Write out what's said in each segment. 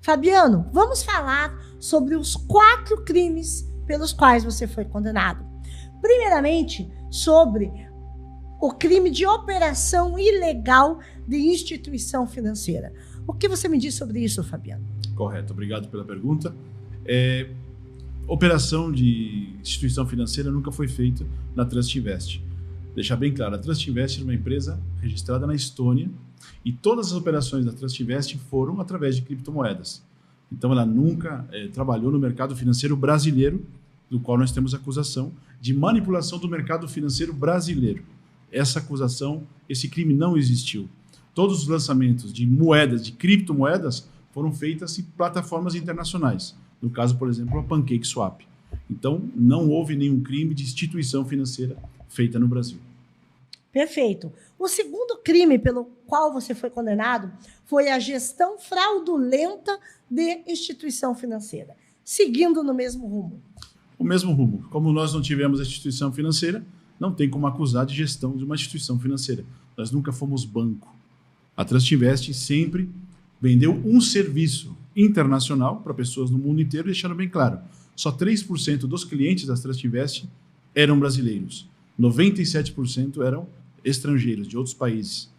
Fabiano, vamos falar sobre os 4 crimes pelos quais você foi condenado. Primeiramente, sobre o crime de operação ilegal de instituição financeira. O que você me diz sobre isso, Fabiano? Correto, obrigado pela pergunta. Operação de instituição financeira nunca foi feita na Trust Invest. Deixar bem claro, a Trust Invest é uma empresa registrada na Estônia e todas as operações da Trust Invest foram através de criptomoedas. Então ela nunca trabalhou no mercado financeiro brasileiro, do qual nós temos acusação de manipulação do mercado financeiro brasileiro. Essa acusação, esse crime não existiu. Todos os lançamentos de moedas, de criptomoedas, foram feitas em plataformas internacionais. No caso, por exemplo, a PancakeSwap. Então, não houve nenhum crime de instituição financeira feita no Brasil. Perfeito. O segundo crime pelo qual você foi condenado foi a gestão fraudulenta de instituição financeira, seguindo no mesmo rumo. O mesmo rumo. Como nós não tivemos a instituição financeira, não tem como acusar de gestão de uma instituição financeira. Nós nunca fomos banco. A Trust Invest sempre vendeu um serviço internacional para pessoas no mundo inteiro, deixando bem claro, só 3% dos clientes da Trust Invest eram brasileiros. 97% eram estrangeiros, de outros países.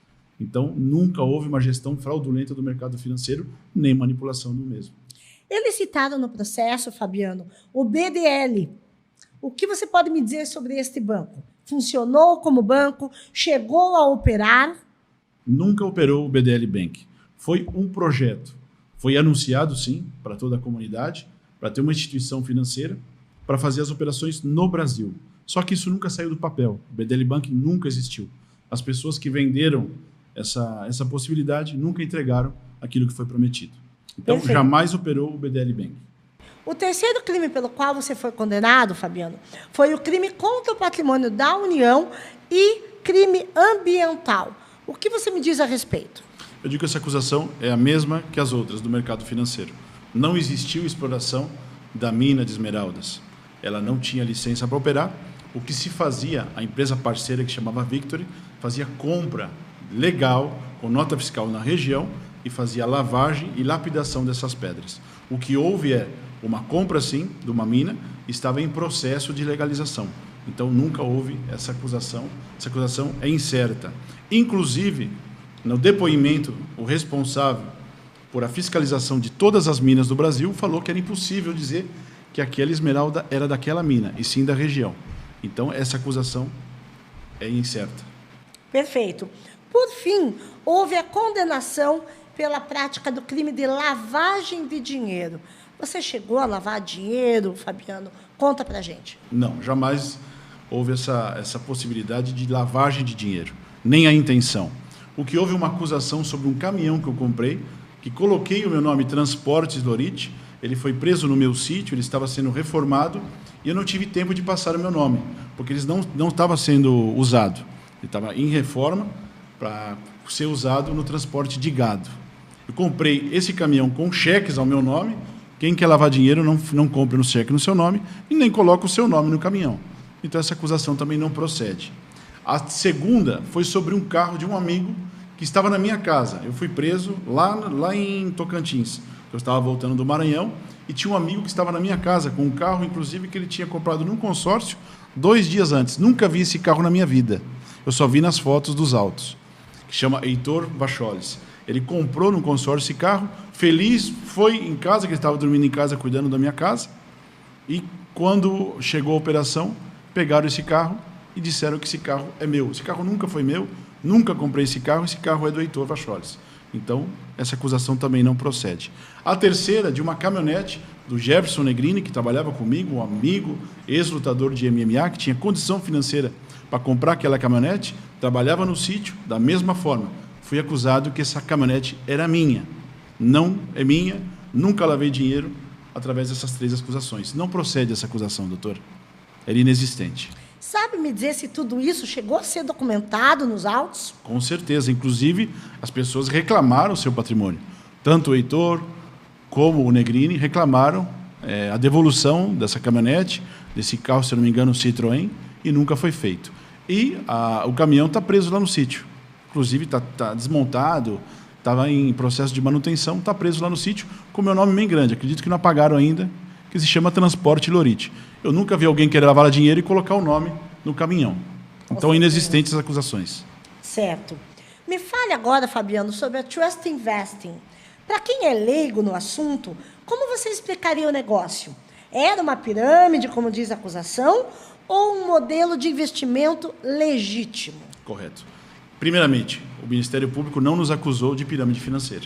Então, nunca houve uma gestão fraudulenta do mercado financeiro, nem manipulação do mesmo. Eles citaram no processo, Fabiano, o BDL. O que você pode me dizer sobre este banco? Funcionou como banco? Chegou a operar? Nunca operou o BDL Bank. Foi um projeto. Foi anunciado, sim, para toda a comunidade, para ter uma instituição financeira, para fazer as operações no Brasil. Só que isso nunca saiu do papel. O BDL Bank nunca existiu. As pessoas que venderam essa possibilidade nunca entregaram aquilo que foi prometido. Então, Perfeito. Jamais operou o BDL Bank. O terceiro crime pelo qual você foi condenado, Fabiano, foi o crime contra o patrimônio da União e crime ambiental. O que você me diz a respeito? Eu digo que essa acusação é a mesma que as outras do mercado financeiro. Não existiu exploração da mina de esmeraldas. Ela não tinha licença para operar. O que se fazia, a empresa parceira que chamava Victory, fazia compra legal, com nota fiscal na região, e fazia lavagem e lapidação dessas pedras. O que houve é uma compra, sim, de uma mina, estava em processo de legalização. Então, nunca houve essa acusação. Essa acusação é incerta. Inclusive, no depoimento, o responsável por a fiscalização de todas as minas do Brasil falou que era impossível dizer que aquela esmeralda era daquela mina, e sim da região. Então, essa acusação é incerta. Perfeito. Por fim, houve a condenação pela prática do crime de lavagem de dinheiro. Você chegou a lavar dinheiro, Fabiano? Conta pra gente. Não, jamais houve essa possibilidade de lavagem de dinheiro, nem a intenção. O que houve uma acusação sobre um caminhão que eu comprei, que coloquei o meu nome Transportes Lorite, ele foi preso no meu sítio, ele estava sendo reformado e eu não tive tempo de passar o meu nome, porque ele não estava sendo usado. Ele estava em reforma para ser usado no transporte de gado. Eu comprei esse caminhão com cheques ao meu nome. Quem quer lavar dinheiro não compra no cheque no seu nome e nem coloca o seu nome no caminhão. Então, essa acusação também não procede. A segunda foi sobre um carro de um amigo que estava na minha casa. Eu fui preso lá em Tocantins. Eu estava voltando do Maranhão e tinha um amigo que estava na minha casa com um carro, inclusive, que ele tinha comprado num consórcio 2 dias antes. Nunca vi esse carro na minha vida. Eu só vi nas fotos dos autos. Que chama Heitor Bacholes. Ele comprou no consórcio esse carro, feliz, foi em casa, que ele estava dormindo em casa, cuidando da minha casa, e quando chegou a operação, pegaram esse carro e disseram que esse carro é meu. Esse carro nunca foi meu, nunca comprei esse carro é do Heitor Bacholes. Então, essa acusação também não procede. A terceira, de uma caminhonete do Jefferson Negrini, que trabalhava comigo, um amigo, ex-lutador de MMA, que tinha condição financeira para comprar aquela caminhonete, trabalhava no sítio, da mesma forma. Fui acusado que essa caminhonete era minha. Não é minha, nunca lavei dinheiro através dessas 3 acusações. Não procede essa acusação, doutor. Era inexistente. Sabe me dizer se tudo isso chegou a ser documentado nos autos? Com certeza. Inclusive, as pessoas reclamaram o seu patrimônio. Tanto o Heitor como o Negrini reclamaram a devolução dessa caminhonete, desse carro, se não me engano, Citroën, e nunca foi feito. E o caminhão está preso lá no sítio. Inclusive, está desmontado estava em processo de manutenção, está preso lá no sítio, com o meu nome bem grande, acredito que não apagaram ainda, que se chama Transporte Lorite. Eu nunca vi alguém querer lavar dinheiro e colocar o nome no caminhão. Então, inexistentes as acusações. Certo. Me fale agora, Fabiano, sobre a Trust Investing. Para quem é leigo no assunto, como você explicaria o negócio? Era uma pirâmide, como diz a acusação, ou um modelo de investimento legítimo? Correto. Primeiramente, o Ministério Público não nos acusou de pirâmide financeira.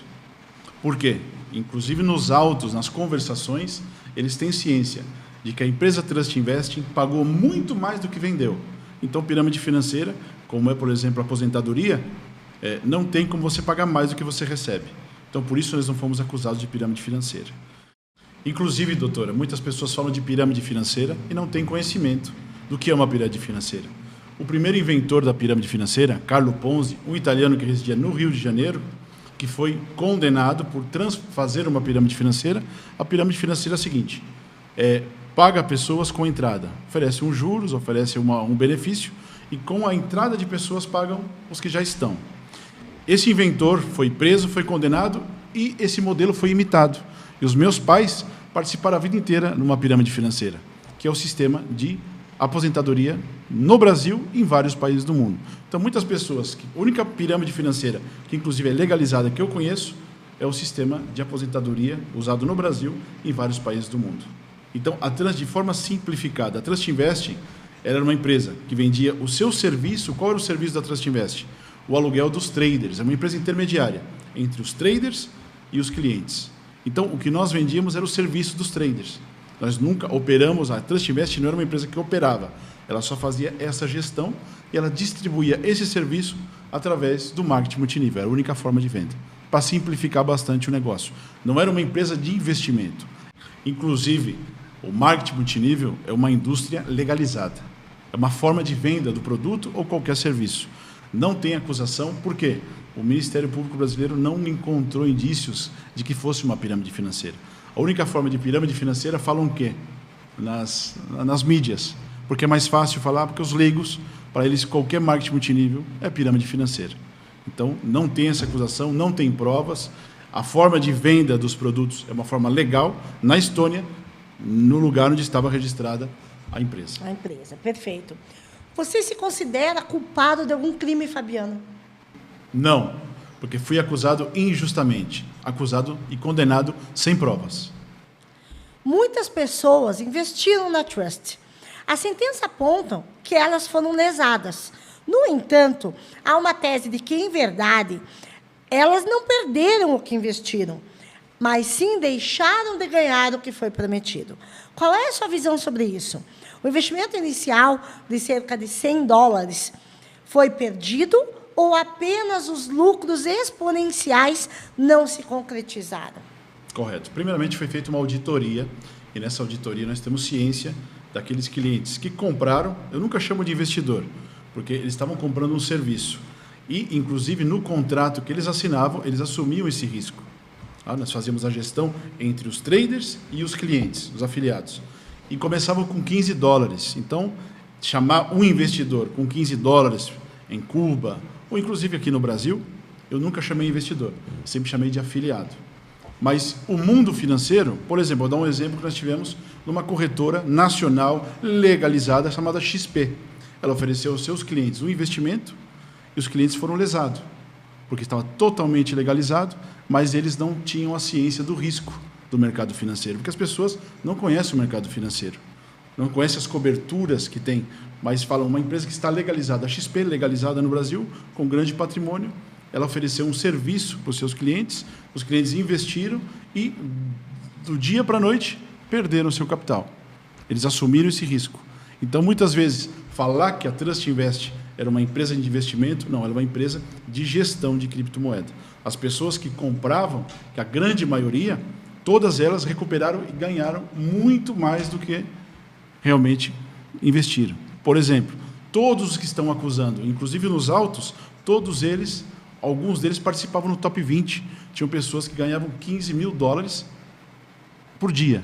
Por quê? Inclusive nos autos, nas conversações, eles têm ciência de que a empresa Trust Investing pagou muito mais do que vendeu. Então, pirâmide financeira, como é, por exemplo, a aposentadoria, não tem como você pagar mais do que você recebe. Então, por isso, nós não fomos acusados de pirâmide financeira. Inclusive, doutora, muitas pessoas falam de pirâmide financeira e não têm conhecimento do que é uma pirâmide financeira. O primeiro inventor da pirâmide financeira, Carlo Ponzi, um italiano que residia no Rio de Janeiro, que foi condenado por fazer uma pirâmide financeira. A pirâmide financeira é a seguinte: paga pessoas com entrada, oferece uns juros, oferece um benefício, e com a entrada de pessoas pagam os que já estão. Esse inventor foi preso, foi condenado, e esse modelo foi imitado. E os meus pais participaram a vida inteira numa pirâmide financeira, que é o sistema de aposentadoria no Brasil e em vários países do mundo. Então, muitas pessoas, a única pirâmide financeira, que inclusive é legalizada, que eu conheço, é o sistema de aposentadoria usado no Brasil e em vários países do mundo. Então, de forma simplificada, a Trust Investing era uma empresa que vendia o seu serviço. Qual era o serviço da Trust Investing? O aluguel dos traders. É uma empresa intermediária entre os traders e os clientes. Então, o que nós vendíamos era o serviço dos traders. Nós nunca operamos, a Trust Investing não era uma empresa que operava, ela só fazia essa gestão e ela distribuía esse serviço através do marketing multinível, era a única forma de venda, para simplificar bastante o negócio. Não era uma empresa de investimento. Inclusive, o marketing multinível é uma indústria legalizada, é uma forma de venda do produto ou qualquer serviço. Não tem acusação, por quê? O Ministério Público Brasileiro não encontrou indícios de que fosse uma pirâmide financeira. A única forma de pirâmide financeira falam o quê? Nas mídias. Porque é mais fácil falar, porque os leigos, para eles, qualquer marketing multinível é pirâmide financeira. Então, não tem essa acusação, não tem provas. A forma de venda dos produtos é uma forma legal, na Estônia, no lugar onde estava registrada a empresa. A empresa, perfeito. Você se considera culpado de algum crime, Fabiano? Não, porque fui acusado injustamente, acusado e condenado sem provas. Muitas pessoas investiram na Trust. A sentença aponta que elas foram lesadas. No entanto, há uma tese de que, em verdade, elas não perderam o que investiram, mas sim deixaram de ganhar o que foi prometido. Qual é a sua visão sobre isso? O investimento inicial de cerca de $100 foi perdido ou apenas os lucros exponenciais não se concretizaram? Correto. Primeiramente, foi feita uma auditoria, e nessa auditoria nós temos ciência daqueles clientes que compraram. Eu nunca chamo de investidor, porque eles estavam comprando um serviço. E, inclusive, no contrato que eles assinavam, eles assumiam esse risco. Nós fazíamos a gestão entre os traders e os clientes, os afiliados. E começavam com $15. Então, chamar um investidor com $15 em Cuba, ou inclusive aqui no Brasil, eu nunca chamei investidor, sempre chamei de afiliado. Mas o mundo financeiro, por exemplo, vou dar um exemplo que nós tivemos numa corretora nacional legalizada chamada XP. Ela ofereceu aos seus clientes um investimento e os clientes foram lesados, porque estava totalmente legalizado, mas eles não tinham a ciência do risco do mercado financeiro, porque as pessoas não conhecem o mercado financeiro, não conhecem as coberturas que tem, mas falam, uma empresa que está legalizada, a XP legalizada no Brasil, com grande patrimônio, ela ofereceu um serviço para os seus clientes, os clientes investiram e, do dia para a noite, perderam o seu capital. Eles assumiram esse risco. Então, muitas vezes, falar que a Trust Invest era uma empresa de investimento, não, ela é uma empresa de gestão de criptomoeda. As pessoas que compravam, que a grande maioria, todas elas recuperaram e ganharam muito mais do que realmente investiram. Por exemplo, todos os que estão acusando, inclusive nos autos, todos eles, alguns deles participavam no top 20. Tinham pessoas que ganhavam $15 mil por dia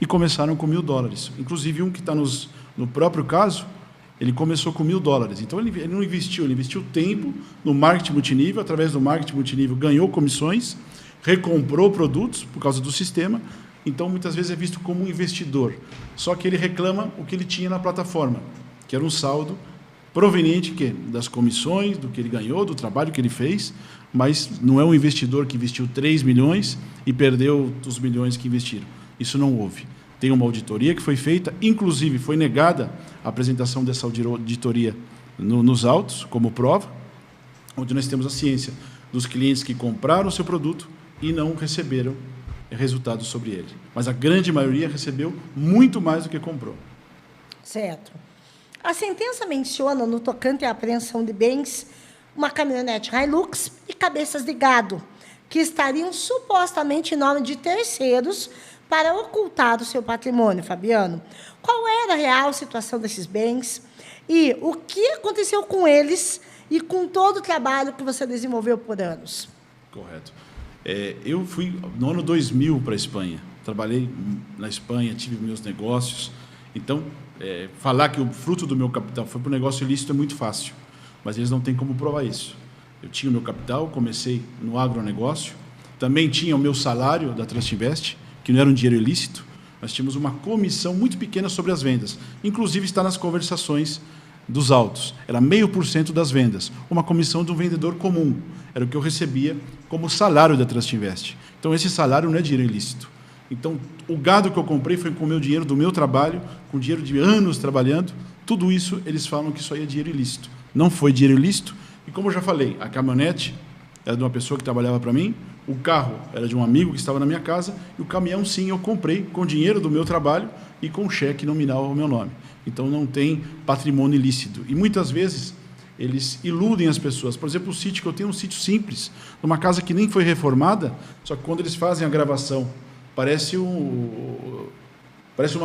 e começaram com $1.000. Inclusive, um que está no próprio caso, ele começou com $1.000. Então, ele não investiu, ele investiu tempo no marketing multinível. Através do marketing multinível, ganhou comissões, recomprou produtos por causa do sistema. Então, muitas vezes é visto como um investidor. Só que ele reclama o que ele tinha na plataforma, que era um saldo proveniente das comissões, do que ele ganhou, do trabalho que ele fez, mas não é um investidor que investiu 3 milhões e perdeu os milhões que investiram. Isso não houve. Tem uma auditoria que foi feita, inclusive foi negada a apresentação dessa auditoria nos autos, como prova, onde nós temos a ciência dos clientes que compraram o seu produto e não receberam resultados sobre ele. Mas a grande maioria recebeu muito mais do que comprou. Certo. A sentença menciona, no tocante à apreensão de bens, uma caminhonete Hilux e cabeças de gado, que estariam supostamente em nome de terceiros para ocultar o seu patrimônio, Fabiano. Qual era a real situação desses bens e o que aconteceu com eles e com todo o trabalho que você desenvolveu por anos? Correto. Eu fui no ano 2000 para a Espanha. Trabalhei na Espanha, tive meus negócios. Então, falar que o fruto do meu capital foi para o negócio ilícito é muito fácil, mas eles não têm como provar isso. Eu tinha o meu capital, comecei no agronegócio, também tinha o meu salário da Transtinvest, que não era um dinheiro ilícito. Nós tínhamos uma comissão muito pequena sobre as vendas, inclusive está nas conversações dos autos. Era 0,5% das vendas, uma comissão de um vendedor comum. Era o que eu recebia como salário da Transtinvest. Então, esse salário não é dinheiro ilícito. Então, o gado que eu comprei foi com o meu dinheiro do meu trabalho, com dinheiro de anos trabalhando. Tudo isso, eles falam que isso aí é dinheiro ilícito. Não foi dinheiro ilícito. E como eu já falei, a caminhonete era de uma pessoa que trabalhava para mim, o carro era de um amigo que estava na minha casa, e o caminhão, sim, eu comprei com dinheiro do meu trabalho e com cheque nominal ao meu nome. Então, não tem patrimônio ilícito. E, muitas vezes, eles iludem as pessoas. Por exemplo, o sítio, que eu tenho um sítio simples, numa casa que nem foi reformada, só que quando eles fazem a gravação, parece uma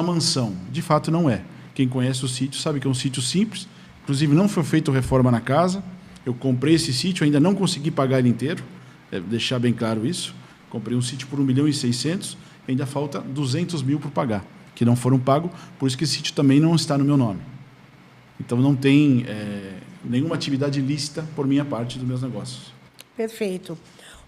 mansão. De fato, não é. Quem conhece o sítio sabe que é um sítio simples. Inclusive, não foi feita reforma na casa. Eu comprei esse sítio, ainda não consegui pagar ele inteiro. Deve deixar bem claro isso. Comprei um sítio por 1.600.000, ainda falta 200 mil por pagar, que não foram pagos, por isso que esse sítio também não está no meu nome. Então, não tem nenhuma atividade ilícita por minha parte dos meus negócios. Perfeito.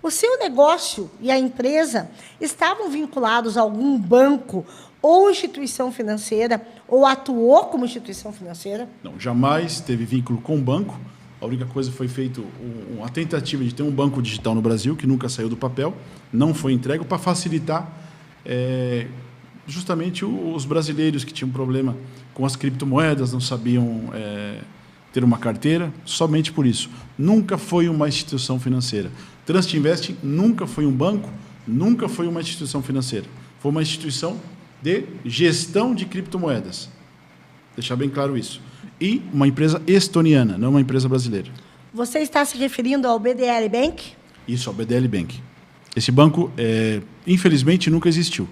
O seu negócio e a empresa estavam vinculados a algum banco ou instituição financeira, ou atuou como instituição financeira? Não, jamais teve vínculo com o banco. A única coisa foi feita uma tentativa de ter um banco digital no Brasil, que nunca saiu do papel, não foi entregue, para facilitar justamente os brasileiros que tinham problema com as criptomoedas, não sabiam ter uma carteira, somente por isso. Nunca foi uma instituição financeira. Transtinvest nunca foi um banco, nunca foi uma instituição financeira. Foi uma instituição de gestão de criptomoedas. Deixar bem claro isso. E uma empresa estoniana, não uma empresa brasileira. Você está se referindo ao BDL Bank? Isso, ao BDL Bank. Esse banco, infelizmente, nunca existiu.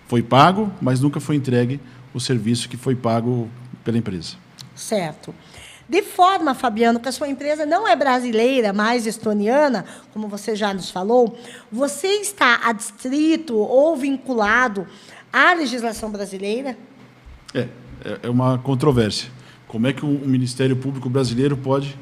Foi pago, mas nunca foi entregue o serviço que foi pago pela empresa. Certo. De forma, Fabiano, que a sua empresa não é brasileira, mas estoniana, como você já nos falou, você está adstrito ou vinculado à legislação brasileira? É uma controvérsia. Como é que o Ministério Público brasileiro pode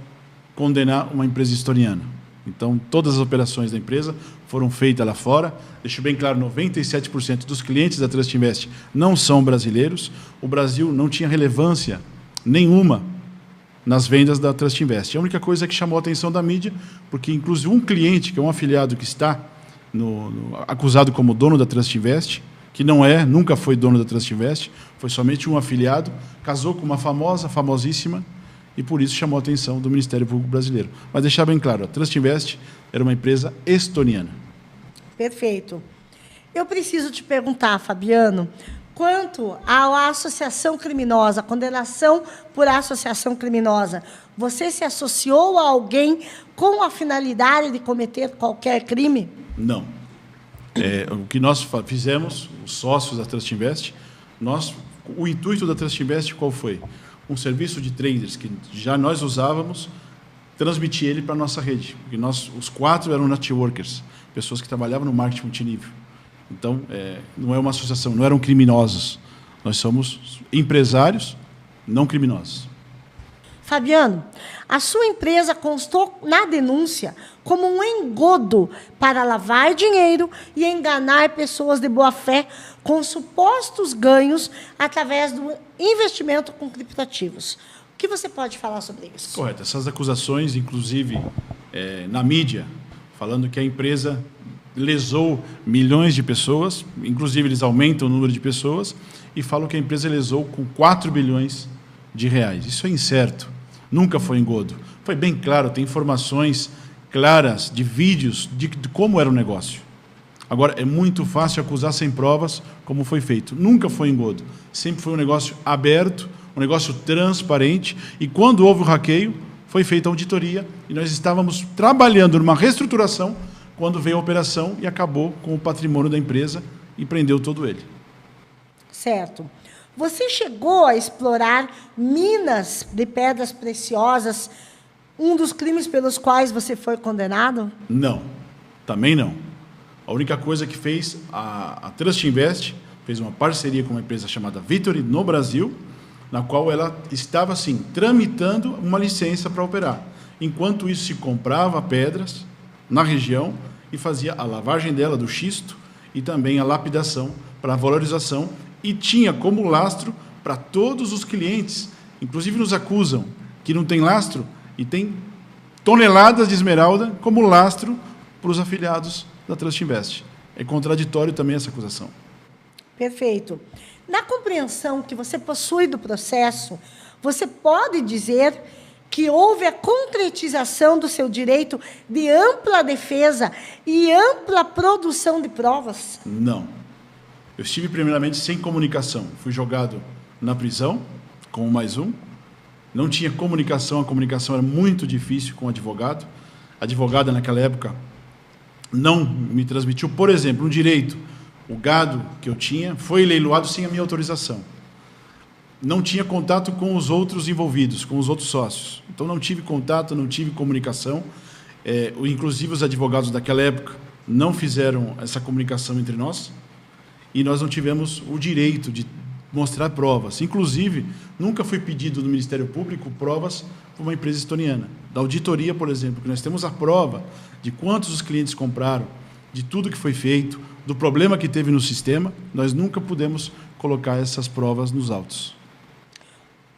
condenar uma empresa estoniana? Então, todas as operações da empresa foram feitas lá fora. Deixo bem claro, 97% dos clientes da Transtinvest não são brasileiros. O Brasil não tinha relevância nenhuma nas vendas da Transtinvest. A única coisa que chamou a atenção da mídia, porque inclusive um cliente, que é um afiliado que está acusado como dono da Transtinvest, que nunca foi dono da Transtinvest, foi somente um afiliado, casou com uma famosíssima, e por isso chamou a atenção do Ministério Público brasileiro. Mas deixar bem claro, a Transtinvest era uma empresa estoniana. Perfeito. Eu preciso te perguntar, Fabiano, quanto à associação criminosa, condenação por associação criminosa, você se associou a alguém com a finalidade de cometer qualquer crime? Não. O que nós fizemos, os sócios da Transtinvest, o intuito da Transtinvest qual foi? Um serviço de traders que já nós usávamos, transmitir ele para a nossa rede. Porque os 4 eram networkers, pessoas que trabalhavam no marketing multinível. Então, não é uma associação, não eram criminosos. Nós somos empresários, não criminosos. Fabiano, a sua empresa constou na denúncia como um engodo para lavar dinheiro e enganar pessoas de boa-fé com supostos ganhos através do investimento com criptoativos. O que você pode falar sobre isso? Correto. Essas acusações, inclusive, na mídia, falando que a empresa lesou milhões de pessoas, inclusive eles aumentam o número de pessoas, e falam que a empresa lesou com 4 bilhões de reais. Isso é incerto. Nunca foi engodo. Foi bem claro, tem informações claras de vídeos de como era o negócio. Agora, é muito fácil acusar sem provas, como foi feito. Nunca foi engodo. Sempre foi um negócio aberto, um negócio transparente, e quando houve o hackeio, foi feita a auditoria, e nós estávamos trabalhando numa reestruturação, quando veio a operação e acabou com o patrimônio da empresa e prendeu todo ele. Certo. Você chegou a explorar minas de pedras preciosas, um dos crimes pelos quais você foi condenado? Não, também não. A única coisa que fez, a Trust Invest fez uma parceria com uma empresa chamada Victory no Brasil, na qual ela estava, assim, tramitando uma licença para operar. Enquanto isso, se comprava pedras na região e fazia a lavagem dela do xisto e também a lapidação para a valorização, e tinha como lastro para todos os clientes. Inclusive nos acusam que não tem lastro e tem toneladas de esmeralda como lastro para os afiliados da Trust Invest. É contraditório também essa acusação. Perfeito. Na compreensão que você possui do processo, você pode dizer que houve a concretização do seu direito de ampla defesa e ampla produção de provas? Não. Eu estive primeiramente sem comunicação. Fui jogado na prisão, com mais um. Não tinha comunicação, a comunicação era muito difícil com o advogado. A advogada, naquela época, não me transmitiu, por exemplo, um direito. O gado que eu tinha foi leiloado sem a minha autorização. Não tinha contato com os outros envolvidos, com os outros sócios. Então, não tive contato, não tive comunicação. Inclusive, os advogados daquela época não fizeram essa comunicação entre nós. E nós não tivemos o direito de mostrar provas. Inclusive, nunca foi pedido do Ministério Público provas por uma empresa estoniana. Da auditoria, por exemplo, que nós temos a prova de quantos os clientes compraram, de tudo que foi feito, do problema que teve no sistema, nós nunca pudemos colocar essas provas nos autos.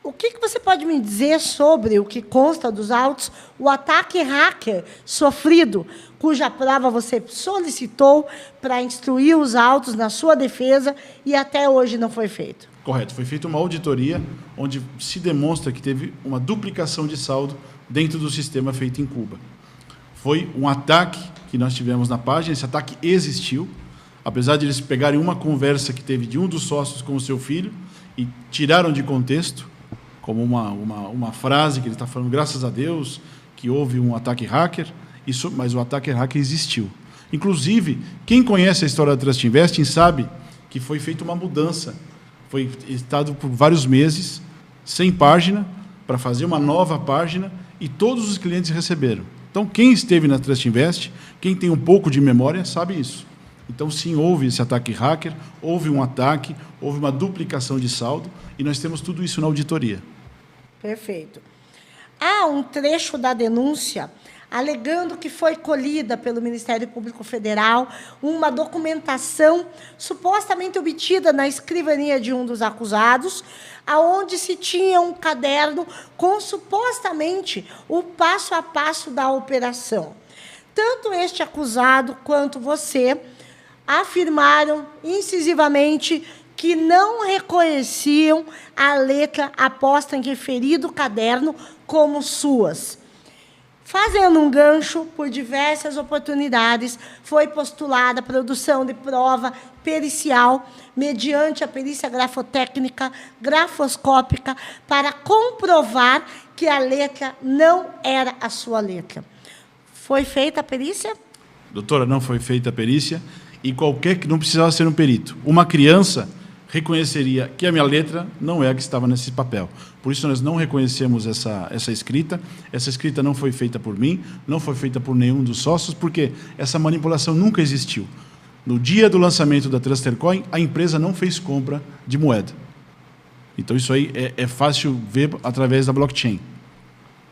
O que você pode me dizer sobre o que consta dos autos, o ataque hacker sofrido, cuja prova você solicitou para instruir os autos na sua defesa e até hoje não foi feito? Correto. Foi feita uma auditoria onde se demonstra que teve uma duplicação de saldo dentro do sistema feito em Cuba. Foi um ataque que nós tivemos na página, esse ataque existiu, apesar de eles pegarem uma conversa que teve de um dos sócios com o seu filho e tiraram de contexto, como uma frase que ele está falando, graças a Deus, que houve um ataque hacker, mas o ataque hacker existiu. Inclusive, quem conhece a história da Trust Investing sabe que foi feita uma mudança. Foi estado por vários meses, sem página, para fazer uma nova página, e todos os clientes receberam. Então, quem esteve na Trust Invest, quem tem um pouco de memória, sabe isso. Então, sim, houve esse ataque hacker, houve um ataque, houve uma duplicação de saldo, e nós temos tudo isso na auditoria. Perfeito. Há um trecho da denúncia alegando que foi colhida pelo Ministério Público Federal uma documentação supostamente obtida na escrivania de um dos acusados, aonde se tinha um caderno com supostamente o passo a passo da operação. Tanto este acusado quanto você afirmaram incisivamente que não reconheciam a letra aposta em referido caderno como suas. Fazendo um gancho, por diversas oportunidades, foi postulada a produção de prova pericial mediante a perícia grafotécnica, grafoscópica, para comprovar que a letra não era a sua letra. Foi feita a perícia? Doutora, não foi feita a perícia, e qualquer que não precisava ser um perito. Uma criança reconheceria que a minha letra não é a que estava nesse papel. Por isso, nós não reconhecemos essa escrita. Essa escrita não foi feita por mim, não foi feita por nenhum dos sócios, porque essa manipulação nunca existiu. No dia do lançamento da Trustercoin, a empresa não fez compra de moeda. Então, isso aí é fácil ver através da blockchain.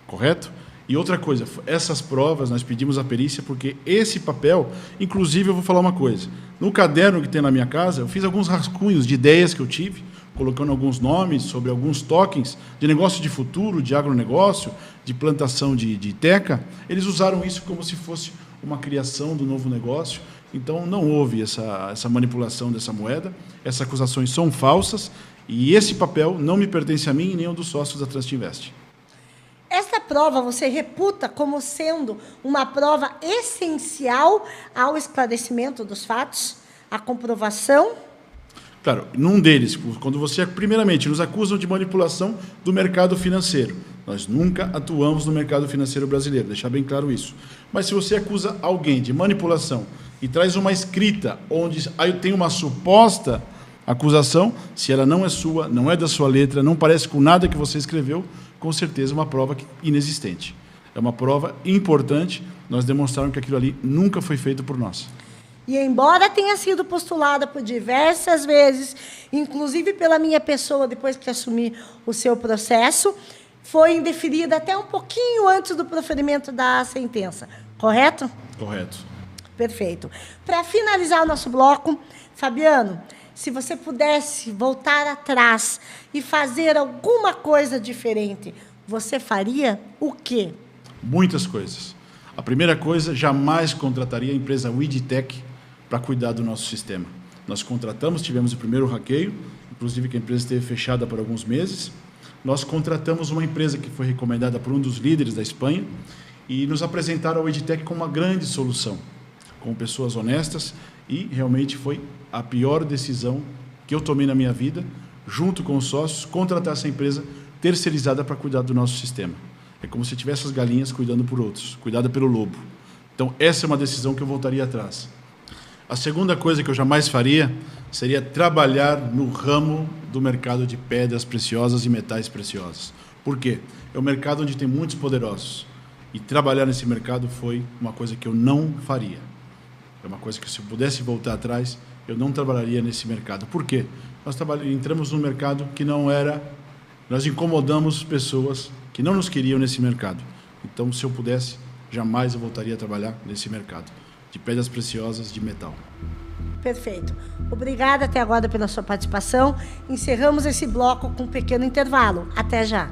correto? E outra coisa, essas provas nós pedimos a perícia porque esse papel, inclusive eu vou falar uma coisa, no caderno que tem na minha casa, eu fiz alguns rascunhos de ideias que eu tive, colocando alguns nomes sobre alguns tokens de negócio de futuro, de agronegócio, de plantação de teca. Eles usaram isso como se fosse uma criação do novo negócio. Então, não houve essa manipulação dessa moeda, essas acusações são falsas e esse papel não me pertence a mim e nem ao dos sócios da Trust Invest. Esta prova você reputa como sendo uma prova essencial ao esclarecimento dos fatos, à comprovação? Claro, num deles, quando você, primeiramente, nos acusam de manipulação do mercado financeiro. Nós nunca atuamos no mercado financeiro brasileiro, deixar bem claro isso. Mas se você acusa alguém de manipulação e traz uma escrita onde tem uma suposta acusação, se ela não é sua, não é da sua letra, não parece com nada que você escreveu, com certeza é uma prova inexistente. É uma prova importante, nós demonstramos que aquilo ali nunca foi feito por nós. E embora tenha sido postulada por diversas vezes, inclusive pela minha pessoa, depois que assumi o seu processo, foi indeferida até um pouquinho antes do proferimento da sentença, correto? Correto. Perfeito. Para finalizar o nosso bloco, Fabiano, se você pudesse voltar atrás e fazer alguma coisa diferente, você faria o quê? Muitas coisas. A primeira coisa, jamais contrataria a empresa Widtech para cuidar do nosso sistema. Nós contratamos, tivemos o primeiro hackeio, inclusive que a empresa esteve fechada por alguns meses. Nós contratamos uma empresa que foi recomendada por um dos líderes da Espanha e nos apresentaram a Widtech como uma grande solução, com pessoas honestas, e realmente foi a pior decisão que eu tomei na minha vida, junto com os sócios, contratar essa empresa terceirizada para cuidar do nosso sistema. É como se tivesse as galinhas cuidando por outros, cuidada pelo lobo. Então, essa é uma decisão que eu voltaria atrás. A segunda coisa que eu jamais faria seria trabalhar no ramo do mercado de pedras preciosas e metais preciosos. Por quê? É um mercado onde tem muitos poderosos. E trabalhar nesse mercado foi uma coisa que eu não faria. É uma coisa que, se eu pudesse voltar atrás, eu não trabalharia nesse mercado. Por quê? Nós entramos num mercado que não era... Nós incomodamos pessoas que não nos queriam nesse mercado. Então, se eu pudesse, jamais eu voltaria a trabalhar nesse mercado de pedras preciosas de metal. Perfeito. Obrigada até agora pela sua participação. Encerramos esse bloco com um pequeno intervalo. Até já.